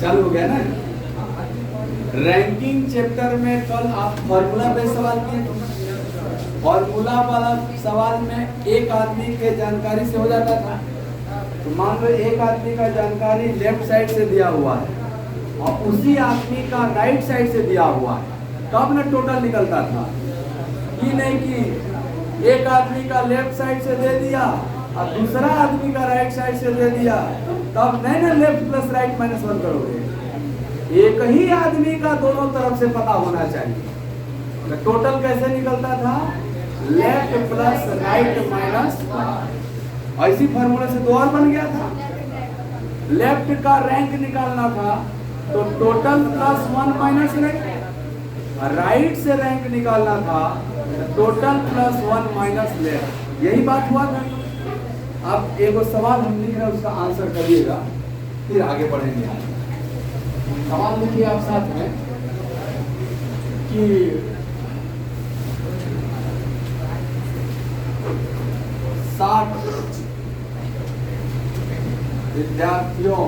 चालू हो गया ना। रैंकिंग चैप्टर में कल आप फॉर्मूला पे सवाल किए। फॉर्मूला वाला सवाल में एक आदमी के जानकारी से हो जाता था। तो मान लो एक आदमी का जानकारी लेफ्ट साइड से दिया हुआ है और उसी आदमी का राइट साइड से दिया हुआ है, तब ना टोटल निकलता था। ये नहीं कि एक आदमी का लेफ्ट साइड से दे दिया और दूसरा आदमी का राइट साइड से दे दिया, तब नहीं ना लेफ्ट प्लस राइट माइनस 1 करोगे। एक ही आदमी का दोनों तरफ से पता होना चाहिए। तो टोटल कैसे निकलता था? Left plus right minus 1। ऐसी फॉर्मूला से 2 और बन गया था। लेफ्ट का रैंक निकालना था तो total plus 1 minus right. Right से रैंक निकालना था टोटल प्लस 1 माइनस लेफ्ट। यही बात हुआ था। अब एक सवाल हम लिख रहे हैं, उसका आंसर करिएगा, फिर आगे बढ़ेंगे। सवाल लिखिए आप साथ में कि 60 विद्यार्थियों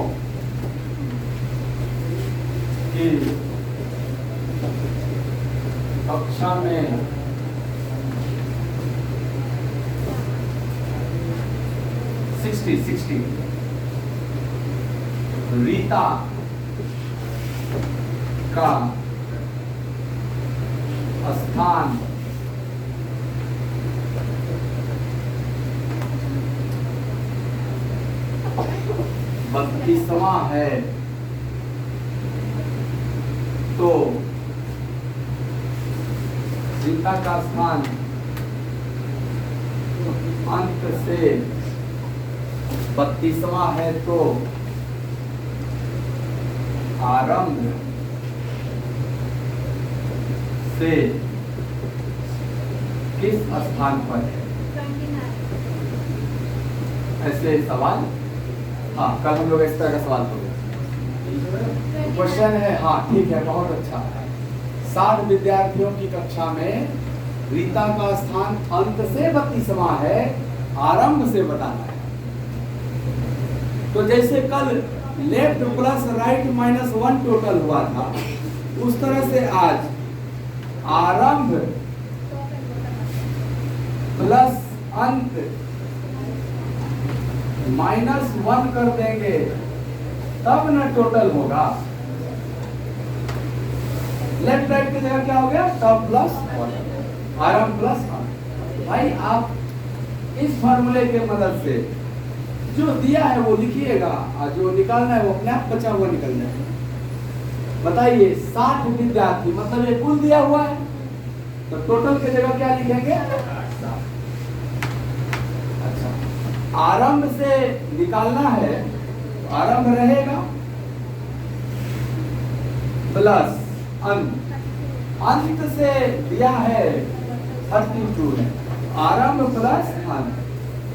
की कक्षा में 60 रीता का स्थान 32वां है, तो रीता का स्थान अंत से 32वां है, तो आरंभ से किस स्थान पर है? ऐसे सवाल, हाँ कल हम लोग इस तरह का सवाल करेंगे। क्वेश्चन है, हाँ ठीक है, बहुत अच्छा। 60 विद्यार्थियों की कक्षा में रीता का स्थान अंत से 32वां है, आरंभ से बताना है। तो जैसे कल left plus right minus 1 total हुआ था, उस तरह से आज आरंभ प्लस अंत माइनस 1 कर देंगे, तब ना टोटल होगा। लेफ्ट राइट की जगह क्या हो गया? टॉप प्लस आरंभ प्लस 1। भाई आप इस फॉर्मूले के मदद से जो दिया है वो लिखिएगा और जो निकालना है वो अपने आप बचा हुआ निकल जाएगा। बताइए 60 विद्यार्थी मतलब ये कुल दिया हुआ है, तो टोटल की जगह क्या लिखेंगे? अच्छा, आरंभ से निकालना है तो आरंभ रहेगा प्लस अंत। अंत से दिया है 32 है, आरंभ प्लस अंत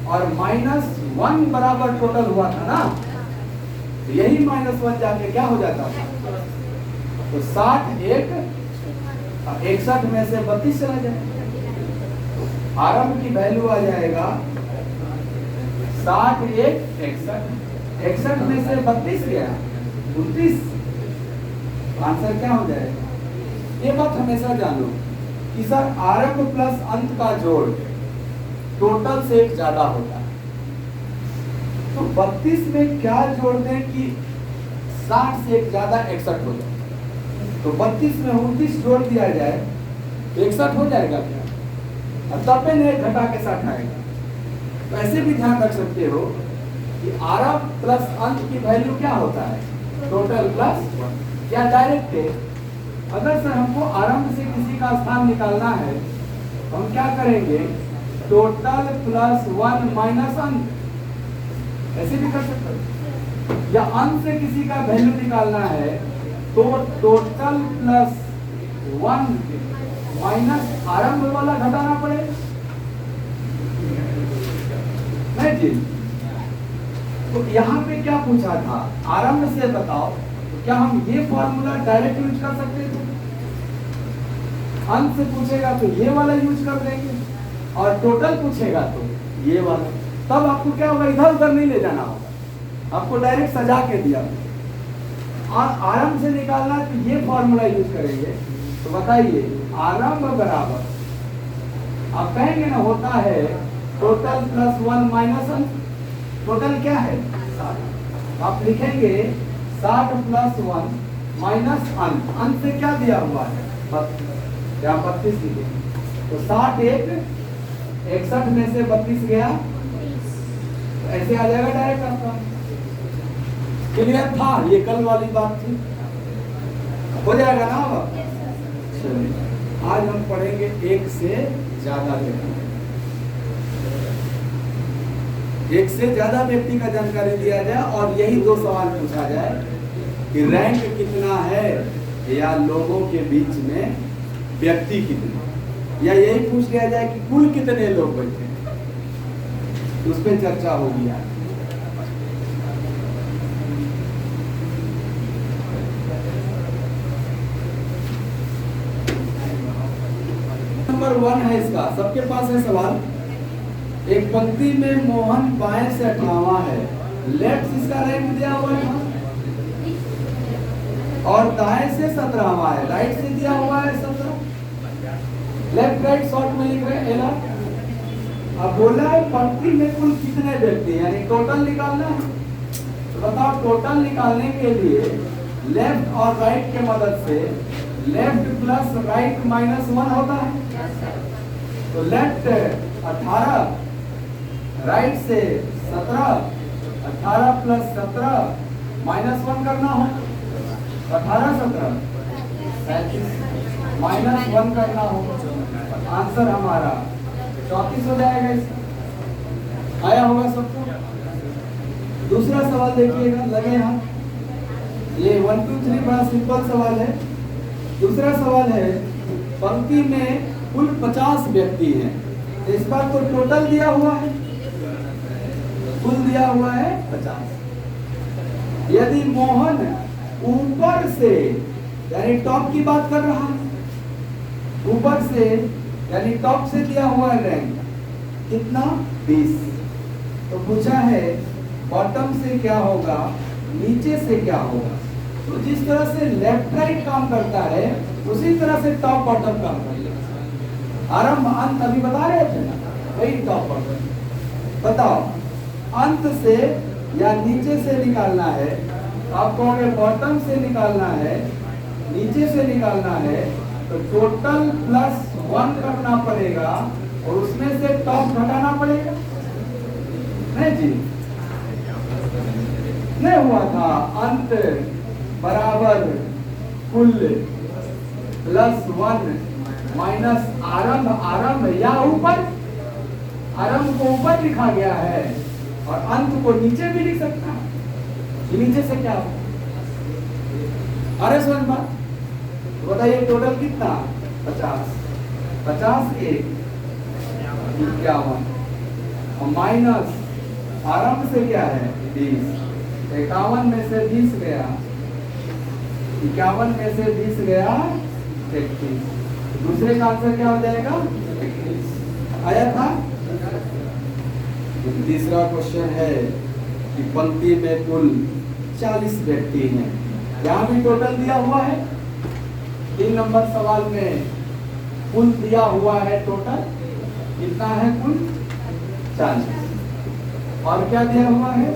और माइनस 1 बराबर टोटल हुआ था ना, यही माइनस 1 जाके क्या हो जाता था? तो 60 61 में से 32 चला जाएगा। आरंभ की वैल्यू आ जाएगा 60 61 में से 32 गया 29। आंसर क्या हो जाएगा? ये बात हमेशा जानो कि सर आरंभ प्लस अंत का जोड़ टोटल से एक ज्यादा होता है। तो 32 में क्या जोड़ दें कि 60 से एक ज्यादा 61 हो जाए? तो 32 में 29 जोड़ दिया जाए, 61 हो जाएगा क्या? और तब में एक घटा के साथ आएगा। तो ऐसे भी ध्यान रख सकते हो कि आरंभ प्लस अंत की वैल्यू क्या होता है? टोटल प्लस क्या डायरेक्ट है? अगर सर हमको आरंभ से किसी का स्थान निकालना है तो हम क्या करेंगे? टोटल प्लस 1 माइनस अंत, ऐसे भी कर सकते हो। या अंत से किसी का वैल्यू निकालना है तो टोटल प्लस 1 माइनस आरंभ वाला घटाना पड़ेगा, नहीं जी? तो यहाँ पे क्या पूछा था? आरंभ से बताओ, तो क्या हम ये फॉर्मूला डायरेक्ट यूज कर सकते थे? अंत से पूछेगा तो ये वाला यूज कर लेंगे, और टोटल पूछेगा तो ये वाला। तब आपको क्या होगा? इधर उधर नहीं ले जाना होगा, आपको डायरेक्ट सजा के दिया और आरंभ से निकालना है तो ये फॉर्मूला यूज करेंगे। तो बताइए आरंभ बराबर आप कहेंगे ना होता है टोटल प्लस 1 माइनस अंत। टोटल क्या है 60। आप लिखेंगे 60 प्लस 1 माइनस अंत। अंत से क्या दिया हुआ है 32, यहाँ 32 लिखे तो 60 एक 61 में से 32 गया तो ऐसे आ जाएगा डायरेक्ट आपका। क्लियर था? ये कल वाली बात थी, हो जाएगा ना अब। चलिए आज हम पढ़ेंगे एक से ज्यादा व्यक्ति। एक से ज्यादा व्यक्ति का जानकारी दिया जाए और यही 2 सवाल पूछा जाए कि रैंक कितना है या लोगों के बीच में व्यक्ति कितने, या यही पूछ लिया जाए कि कुल कितने लोग बैठे हैं। उस पर चर्चा होगी आज। नंबर 1 है इसका, सबके पास है सवाल। एक पंक्ति में मोहन बाएं से 18वां है, लेफ्ट इसका रैंक दिया हुआ है और दाएं से 17वां है, राइट से दिया हुआ है 17। लेफ्ट राइट शॉर्ट में लिख रहे हैं एला। अब बोला है पंक्ति में कुल कितने व्यक्ति हैं, यानी टोटल निकालना है। तो बताओ टोटल निकालने के लिए लेफ्ट और राइट के मदद से लेफ्ट प्लस राइट माइनस 1 होता है। तो लेफ्ट 18, राइट से 17, 18 प्लस 17 माइनस 1 करना हो, 18 17 37 माइनस 1 करना हो, आंसर हमारा 34 हो जाएगा। इसका आया होगा सबको। दूसरा सवाल देखिएगा, लगे हम ये 1 2 3 बड़ा सिंपल सवाल है। दूसरा सवाल है पंक्ति में कुल 50 व्यक्ति हैं, इस बार तो टोटल दिया हुआ है, कुल दिया हुआ है 50। यदि मोहन ऊपर से यानी टॉप की बात कर रहा है, ऊपर से यानी टॉप से दिया हुआ है रैंक कितना 20, तो पूछा है बॉटम से क्या होगा नीचे से क्या होगा। तो जिस तरह से लेफ्ट राइट काम करता है उसी तरह से टॉप बॉटम काम करता है। आरंभ अंत अभी बता रहे थे ना, वही टॉप बॉटम। बताओ अंत से या नीचे से निकालना है, आप कहोगे बॉटम से निकालना है, नीचे से निकालना है, तो टोटल प्लस 1 करना पड़ेगा और उसमें से टॉप घटाना पड़ेगा। नहीं जी, नहीं हुआ था। अंत बराबर कुल प्लस 1 माइनस आरंभ। आरंभ या ऊपर, आरंभ को ऊपर लिखा गया है और अंत को नीचे भी लिख सकता है। नीचे से क्या हो, अरे समझ बात बताइए। टोटल कितना 50, 50 1 51 और माइनस आरंभ से क्या है 20, 51 में से 20 गया, 51 में से 20 गया 31। दूसरे का आंसर क्या हो जाएगा 31। आया था। तीसरा क्वेश्चन है कि पंक्ति में कुल 40 व्यक्ति हैं, यहाँ भी टोटल दिया हुआ है। 3 नंबर सवाल में कुल दिया हुआ है, टोटल कितना है कुल 40। और क्या दिया हुआ है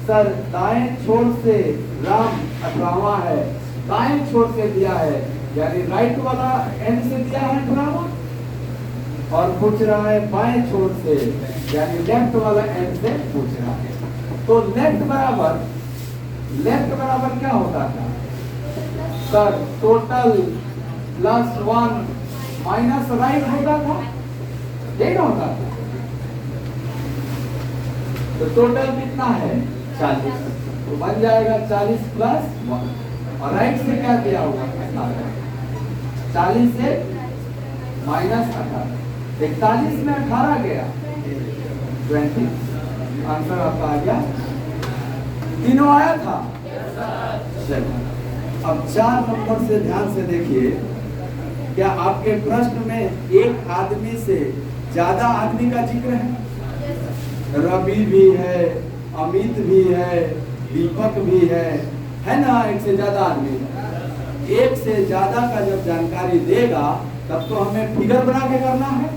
सर, दाएं छोर से राम 18वां है, दाएं छोर से दिया है यानी राइट वाला एंड से दिया है 18वां, और पूछ रहा है बाएं छोर से यानी लेफ्ट वाला एंड से पूछ रहा है। तो लेफ्ट बराबर क्या होता था sir, total plus 1 minus right होता था, यही ना होता था। तो टोटल कितना है 40, तो बन जाएगा 40 प्लस 1 और राइट से क्या दिया हुआ 40 से माइनस 18, 41 में 18 गया 20। आंसर आपका आ गया। तीनों आया था। अब 4 नंबर से ध्यान से देखिए, क्या आपके प्रश्न में एक आदमी से ज्यादा आदमी का जिक्र है? रवि भी है, अमित भी है, दीपक भी है ना, एक से ज्यादा आदमी। एक से ज्यादा का जब जानकारी देगा तब तो हमें फिगर बना के करना है।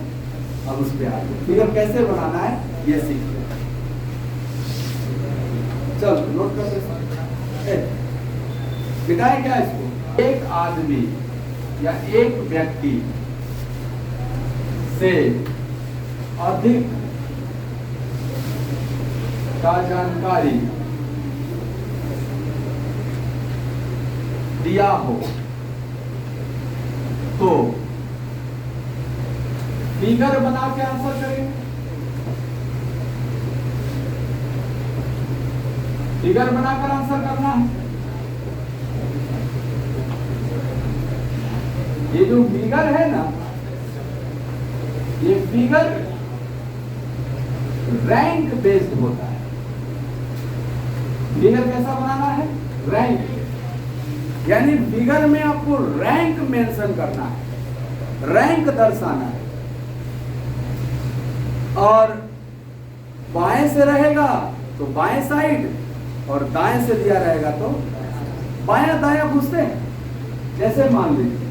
अब उस पे आगे फिगर कैसे बनाना है ये सीखते हैं। चल नोट करते बिठाए क्या इसको। एक आदमी या एक व्यक्ति से अधिक का जानकारी दिया हो तो फिगर बना के आंसर करेंगे। फिगर बनाकर आंसर करना है। ये जो फिगर है ना, ये फिगर रैंक बेस्ड होता है। फिगर कैसा बनाना है? रैंक, यानी फिगर में आपको रैंक मेंशन करना है, रैंक दर्शाना है। और बाएं से रहेगा तो बाएं साइड, और दाएं से दिया रहेगा तो बायां दायां घुसते हैं। जैसे मान लीजिए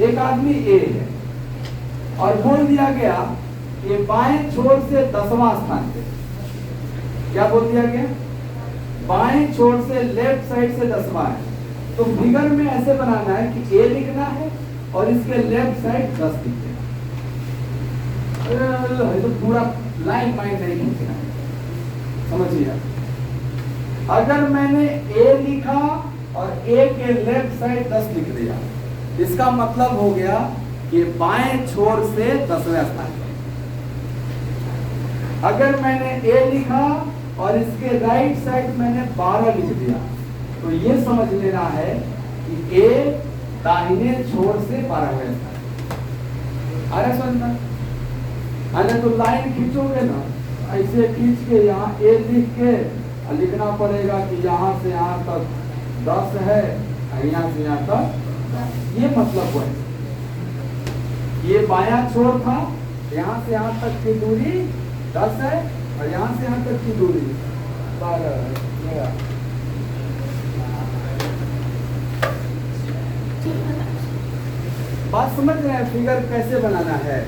एक आदमी ए है और बोल दिया गया कि बाएं छोर से 10वां स्थान पे। क्या बोल दिया गया? बाएं छोर से लेफ्ट साइड से 10वां है। तो फिगर में ऐसे बनाना है कि ए लिखना है और इसके लेफ्ट साइड 10 लिखना है। तो पूरा लाइन माइंड नहीं लिखना है, समझिए। अगर मैंने ए लिखा और ए के लेफ्ट साइड 10 लिख दिया, इसका मतलब हो गया कि बाएं छोर से 10वें स्थान पे। अगर मैंने ए लिखा और इसके राइट साइड मैंने 12 लिख दिया, तो ये समझ लेना है कि ए दाहिने छोर से 12वें स्थान। अरे सुनना, अरे तो लाइन खींचोगे ना, ऐसे खींच के यहाँ ए लिख के लिखना पड़ेगा कि यहाँ से यहाँ तक 10 है, यहाँ से यहाँ तक। ये मतलब है ये बायां छोर था, यहाँ से यहाँ तक की दूरी 10 है और यहाँ से यहाँ तक की दूरी 12 है। बात समझ रहे हैं? फिगर कैसे बनाना है?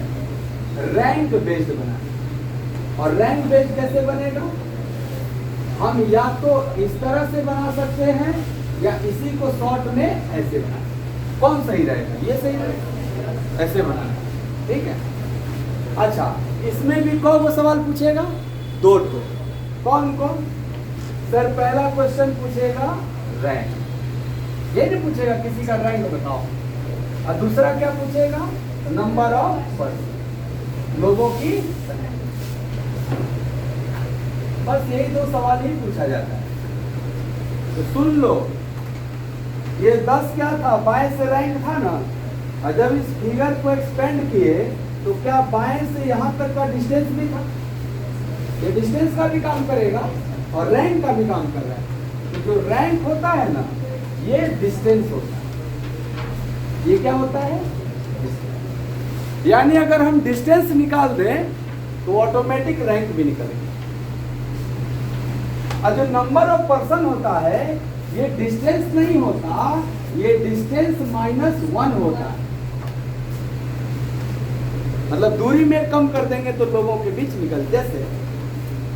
रैंक बेस्ड बनाना। और रैंक बेस्ड कैसे बनेगा? हम या तो इस तरह से बना सकते हैं या इसी को शॉर्ट में ऐसे बना। कौन सही रहेगा? ये सही रहेगा, ऐसे बनाना, ठीक है। अच्छा, इसमें भी कौन वो सवाल पूछेगा? 2 तो कौन कौन? सर पहला क्वेश्चन पूछेगा रैंक, ये नहीं पूछेगा किसी का रैंक बताओ। और दूसरा क्या पूछेगा? नंबर ऑफ पर्सन, लोगों की। बस यही 2 सवाल ही पूछा जाता है। तो सुन लो, ये 10 क्या था? बाएं से रैंक था ना। और जब इस फिगर को एक्सपेंड किए तो क्या बाएं से यहाँ तक का डिस्टेंस भी था? ये डिस्टेंस का भी काम करेगा और रैंक का भी काम कर रहा है। तो जो रैंक होता है ना, ये डिस्टेंस होता है। ये क्या होता है? यानी अगर हम डिस्टेंस निकाल दें तो ऑटोमेटिक रैंक भी निकलेगा। और जो नंबर ऑफ पर्सन होता है, ये डिस्टेंस नहीं होता, ये डिस्टेंस -1 होता है। मतलब दूरी में कम कर देंगे तो लोगों के बीच निकल। जैसे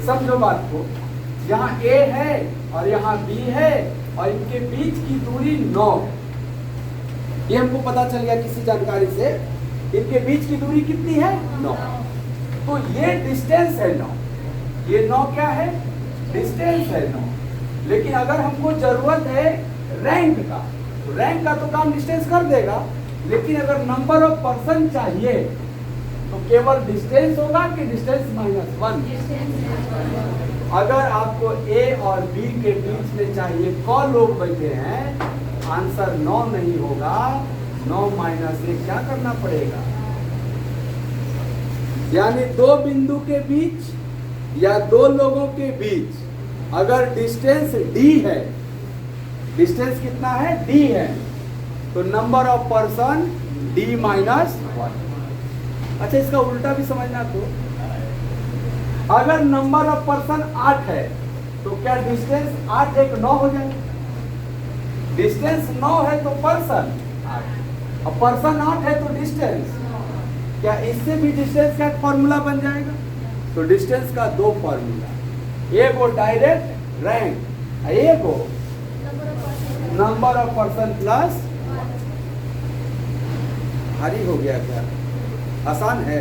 समझो बात को, यहाँ A है और यहाँ B है और इनके बीच की दूरी 9 है। ये हमको पता चल गया किसी जानकारी से, इनके बीच की दूरी कितनी है? 9। तो ये डिस्टेंस है 9। ये 9 क्या है? डिस्टेंस है 9। लेकिन अगर हमको जरूरत है रैंक का, तो रैंक का तो काम डिस्टेंस कर देगा। लेकिन अगर नंबर ऑफ पर्सन चाहिए तो केवल डिस्टेंस होगा कि डिस्टेंस -1? अगर आपको A और B के बीच में चाहिए, कौन लोग बैठे हैं, आंसर 9 नहीं होगा। 9 - 1 क्या करना पड़ेगा? यानी 2 बिंदु के बीच या 2 लोगों के बीच अगर डिस्टेंस D है, डिस्टेंस कितना है? D है, तो नंबर ऑफ पर्सन D - 1। अच्छा, इसका उल्टा भी समझना। तो अगर नंबर ऑफ पर्सन 8 है तो क्या डिस्टेंस 8 1 9 हो जाएगा? डिस्टेंस 9 है तो पर्सन 8, और पर्सन 8 है तो डिस्टेंस, क्या इससे भी डिस्टेंस का फॉर्मूला बन जाएगा? तो डिस्टेंस का दो फॉर्मूला, एक वो डायरेक्ट रैंक, एक वो नंबर ऑफ पर्सन प्लस, भारी हो गया क्या? आसान है।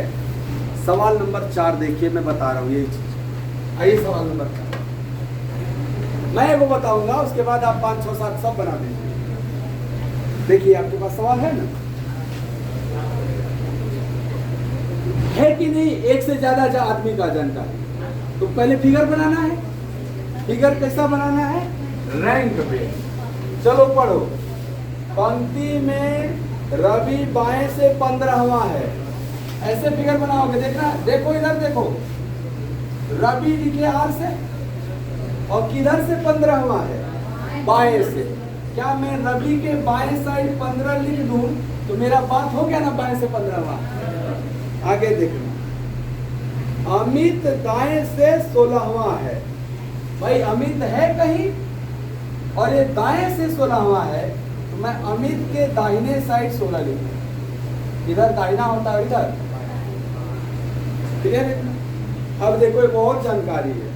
सवाल नंबर 4 देखिए, मैं बता रहा हूँ यही चीज। आइए सवाल नंबर 4 मैं वो बताऊंगा, उसके बाद आप 5 6 7 सब बना दीजिए। देखिए आपके पास सवाल है ना, है कि नहीं? एक से ज्यादा आदमी का जानकारी, तो पहले फिगर बनाना है। फिगर कैसा बनाना है? रैंक पे। चलो पढ़ो। पंक्ति में रवि बाएं से 15वां है, ऐसे फिगर बनाओगे। देखना, देखो इधर देखो, रवि लिखे आर से, और किधर से 15वां है? बाएं से। क्या मैं रवि के बाएं साइड 15 लिख दूं तो मेरा बात हो गया ना, बाएं से 15वां? आगे देखना, अमित दाएं से 16वां है। भाई अमित है कहीं और ये दाएं से 16वां है, तो मैं अमित के दाहिने साइड 16 लिखूंगा। इधर दाहिना होता है, इधर क्लियर है? अब देखो एक और जानकारी है,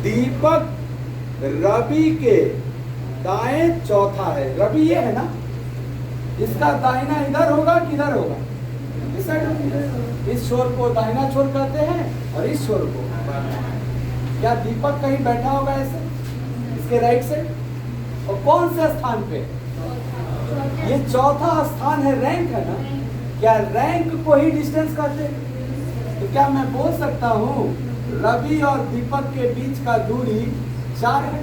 दीपक रवि के दाएं चौथा है। रवि ये है ना, इसका दाहिना इधर होगा कि इधर होगा? इस साइड। इस छोर को दाहिना छोर कहते हैं और इस छोर को। क्या दीपक कहीं बैठा होगा ऐसे इसके राइट से? और कौन से स्थान पे? ये चौथा स्थान है, रैंक है ना। क्या रैंक को ही डिस्टेंस कहते हैं? तो क्या मैं बोल सकता हूँ रवि और दीपक के बीच का दूरी 4 है?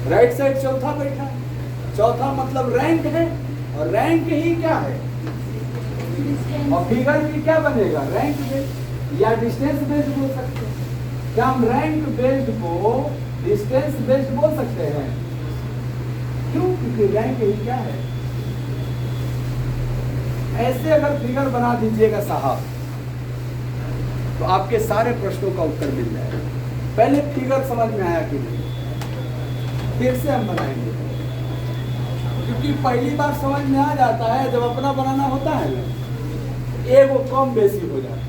राइट साइड चौथा बैठा है, चौथा मतलब रैंक है, और रैंक ही क्या है? और फिगर भी क्या बनेगा? रैंक बेस्ड या डिस्टेंस बेस्ड बोल सकते हैं। क्या हम रैंक बेस्ड को डिस्टेंस बेस्ड बोल सकते हैं? क्यों? क्योंकि रैंक ही क्या है। ऐसे अगर फिगर बना दीजिएगा साहब, तो आपके सारे प्रश्नों का उत्तर मिल जाएगा। पहले फिगर समझ में आया कि नहीं? फिर से हम बनाएंगे, क्योंकि पहली बार समझ में आ जाता है, जब अपना बनाना होता है ना, एक वो कम बेसी हो जाता है।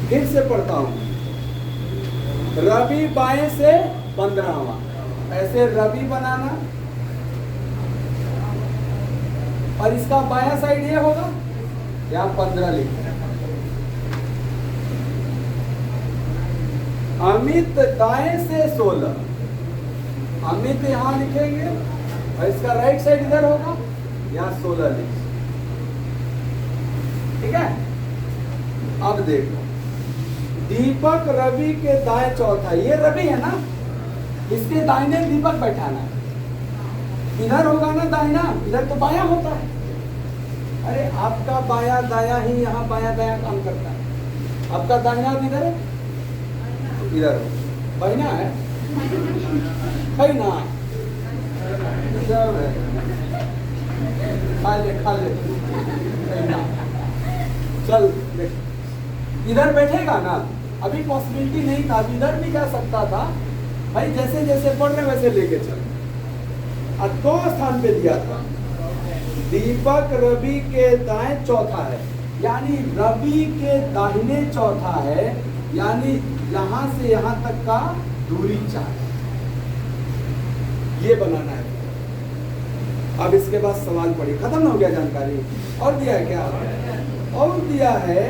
फिर से पढ़ता हूं, रवि बाएं से 15वां, ऐसे रवि बनाना, और इसका बायां साइड ये होगा, यहाँ 15 लिखना। अमित दाएं से 16, अमित यहां लिखेंगे और इसका राइट साइड इधर होगा, यहाँ 16 लिख। ठीक है? अब देखो, दीपक रवि के दाएं चौथा, ये रवि है ना, इसके दाहिने दीपक बैठाना है। इधर होगा ना दाहिना, इधर तो बायां होता है। अरे आपका बायां दायां ही यहाँ बायां दायां काम करता है। आपका दाहिना इधर है, इधर बाहिना है, ना खा ले चल देख, इधर बैठेगा ना। अभी पॉसिबिलिटी नहीं था, इधर भी जा सकता था भाई, जैसे जैसे पढ़ रहे वैसे लेके चल। और 2 स्थान पे दिया था, दीपक रवि के दाएं चौथा है, यानी रवि के दाहिने चौथा है, यानी यहां से यहां तक का दूरी 4, ये बनाना है। अब इसके बाद सवाल पढ़िए, खत्म हो गया जानकारी। और दिया है क्या? और दिया है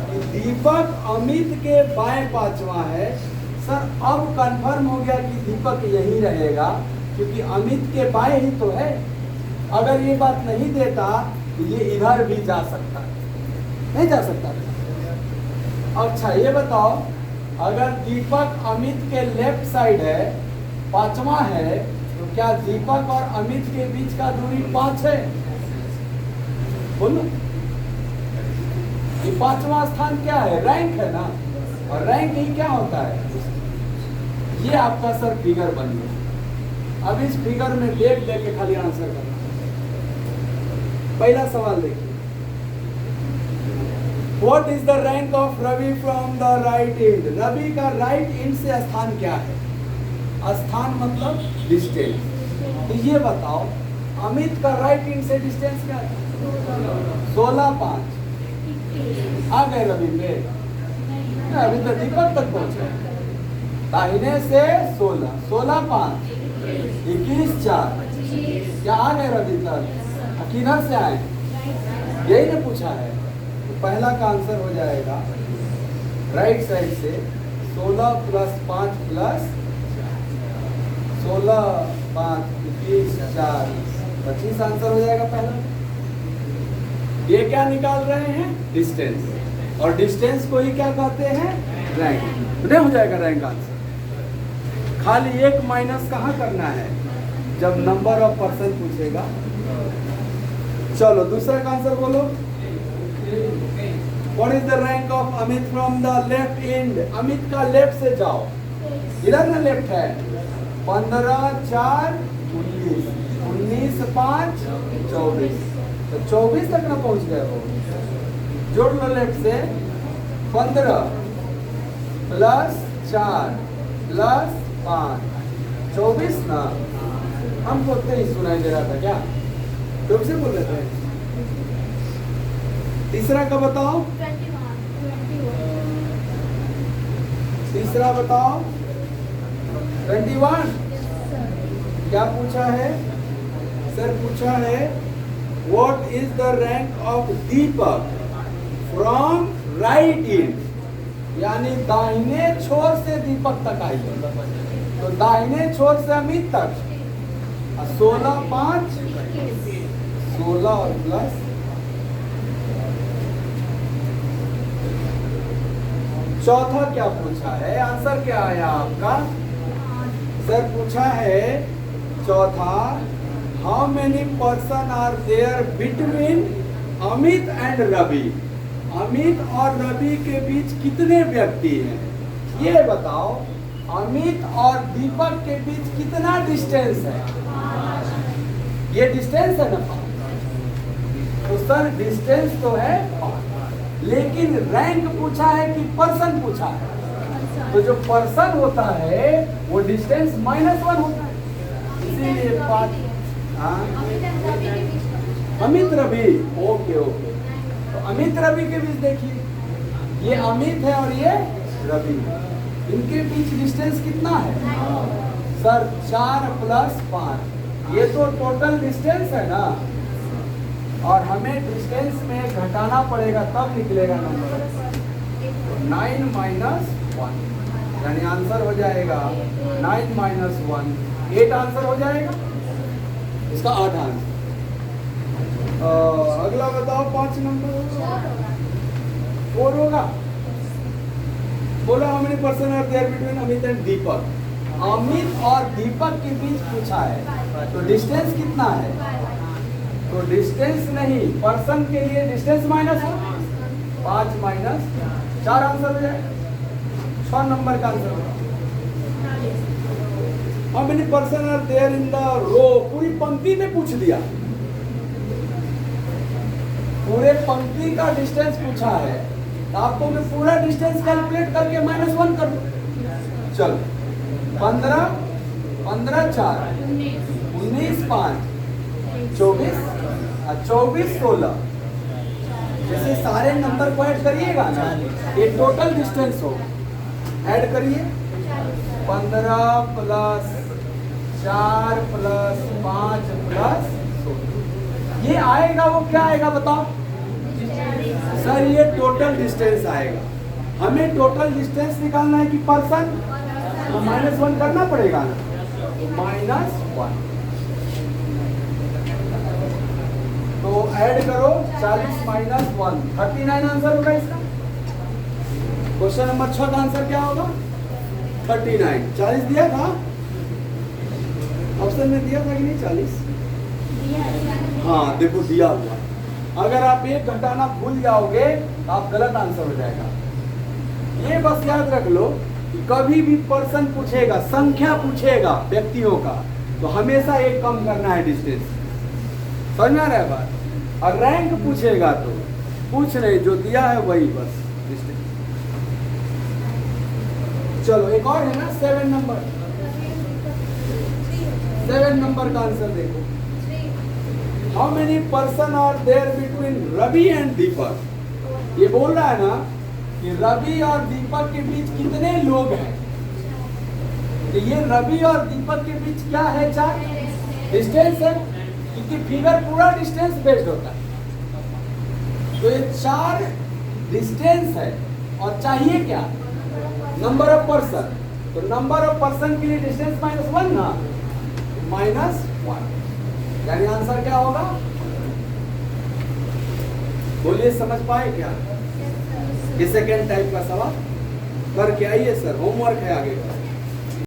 कि दीपक अमित के बाएं 5वां है। सर अब कंफर्म हो गया कि दीपक यही रहेगा, क्योंकि अमित के बाएं ही तो है। अगर ये बात नहीं देता तो ये इधर भी जा सकता है, नहीं जा सकता। अच्छा ये बताओ, अगर दीपक अमित के लेफ्ट साइड है, 5वां है, तो क्या दीपक और अमित के बीच का दूरी 5 है? बोलो, ये 5वां स्थान क्या है? रैंक है ना, और रैंक ही क्या होता है? ये आपका सर फिगर बन गया। अब इस फिगर में देख देख के खाली आंसर करना। पहला सवाल देखिए, What is the rank of Ravi from the right end? Ravi का राइट एंड से स्थान क्या है? स्थान मतलब डिस्टेंस। तो ये बताओ अमित का राइट एंड से डिस्टेंस क्या है? 16.5। आ गए रवि पे? अभी तो दीपक तक पहुंचे। दाहिने से 16, 16.5, 21.4। क्या आ गए रवि तक? किधर से आए? यही ने पूछा है। तो पहला का आंसर हो जाएगा राइट साइड से 16 + 5 + 16, 5, 21, 4, 25 आंसर हो जाएगा पहला। ये क्या निकाल रहे हैं? डिस्टेंस। और डिस्टेंस को ही क्या कहते हैं? रैंक। नहीं हो जाएगा रैंक आंसर। खाली एक माइनस कहाँ करना है? जब नंबर ऑफ पर्सन पूछेगा। चलो दूसरा का आंसर बोलो। What is the rank of Amit from the left end? Amit का लेफ्ट से जाओ। इधर ना लेफ्ट है। 15, 4, 19, 19, 5, 24। तो 24 तक ना पहुंच गए हो। जोड़ लो लेफ्ट से। 15 + 4 + 5, 24 ना। हमको तो ही सुनाई दे रहा था क्या? कब से बोल रहे थे? तीसरा का बताओ। तीसरा बताओ। 21। क्या पूछा है? सर पूछा है what is the rank of Deepak from right and, यानी दाहिने छोर से दीपक तक आई। तो दाहिने छोर से अमित तक 16.5, 16 और प्लस चौथा क्या पूछा है? आंसर क्या आया आपका? सर पूछा है चौथा, how many person are there between Amit and Ravi? Amit और रवि के बीच कितने व्यक्ति हैं? ये बताओ। अमित और दीपक के बीच कितना डिस्टेंस है? ये डिस्टेंस है ना? तो सर डिस्टेंस तो है, लेकिन रैंक पूछा है कि पर्सन पूछा है? तो जो पर्सन होता है वो डिस्टेंस -1 होता है। इसीलिए अमित रवि। Okay okay. तो अमित रवि के बीच देखिए, ये अमित है और ये रवि। इनके बीच डिस्टेंस कितना है? सर 4 + 5। ये तो टोटल डिस्टेंस है ना, और हमें डिस्टेंस में घटाना पड़ेगा तब निकलेगा नंबर। 9 - 1, यानी आंसर हो जाएगा 9 - 1, 8 आंसर हो जाएगा इसका। 8 आंसर। अगला बताओ 5 नंबर 4 होगा। बोलो how many person are there between Amit and Deepak? Amit और दीपक के बीच पूछा है, तो डिस्टेंस कितना है? तो डिस्टेंस नहीं, पर्सन के लिए डिस्टेंस माइनस हो। 5 - 4 आंसर हो जाए। 6 नंबर का आंसर होगा। How many person are there in the row? पूरी पंक्ति में पूछ दिया। पूरे पंक्ति का डिस्टेंस पूछा है, तो आपको मैं पूरा डिस्टेंस कैलकुलेट करके -1 कर दूं। चलो 15, 15, 4, 19, 5, 24, 24, 16। जैसे सारे नंबर को ऐड करिएगा ना, ये टोटल डिस्टेंस हो। ऐड करिए 15 + 4 + 5 + 16। ये आएगा, वो क्या आएगा बताओ? सर ये टोटल डिस्टेंस आएगा। हमें टोटल डिस्टेंस निकालना है कि पर्सन, तो -1 करना पड़ेगा ना, -1। तो ऐड करो 40 - 1, 39 आंसर होगा इसका। क्वेश्चन नंबर 6 का आंसर क्या होगा? 39। 40 दिया था ऑप्शन में, दिया था कि नहीं 40? हाँ देखो दिया हुआ। अगर आप एक घटाना भूल जाओगे तो आप गलत आंसर हो जाएगा। ये बस याद रख लो कि कभी भी पर्सन पूछेगा, संख्या पूछेगा व्यक्तियों का, तो हमेशा एक कम करना है डिस्टेंस। समझ में आ रहा है बात? और रैंक पूछेगा तो कुछ नहीं, जो दिया है वही बस। चलो एक और है ना 7 नंबर, 7 नंबर का आंसर देखो। How many person are there between Ravi and Deepak. ये बोल रहा है ना कि रवि और दीपक के बीच कितने लोग हैं। तो ये रवि और दीपक के बीच क्या है, 4 डिस्टेंस है, क्योंकि फिगर पूरा डिस्टेंस बेस्ड होता है। तो ये 4 डिस्टेंस है और चाहिए क्या, नंबर ऑफ पर्सन। तो नंबर ऑफ पर्सन के लिए डिस्टेंस -1 ना, -1, यानी आंसर क्या होगा, बोलिए समझ पाए क्या। ये सेकेंड टाइप का सवाल करके आइए सर, होमवर्क है आगे का।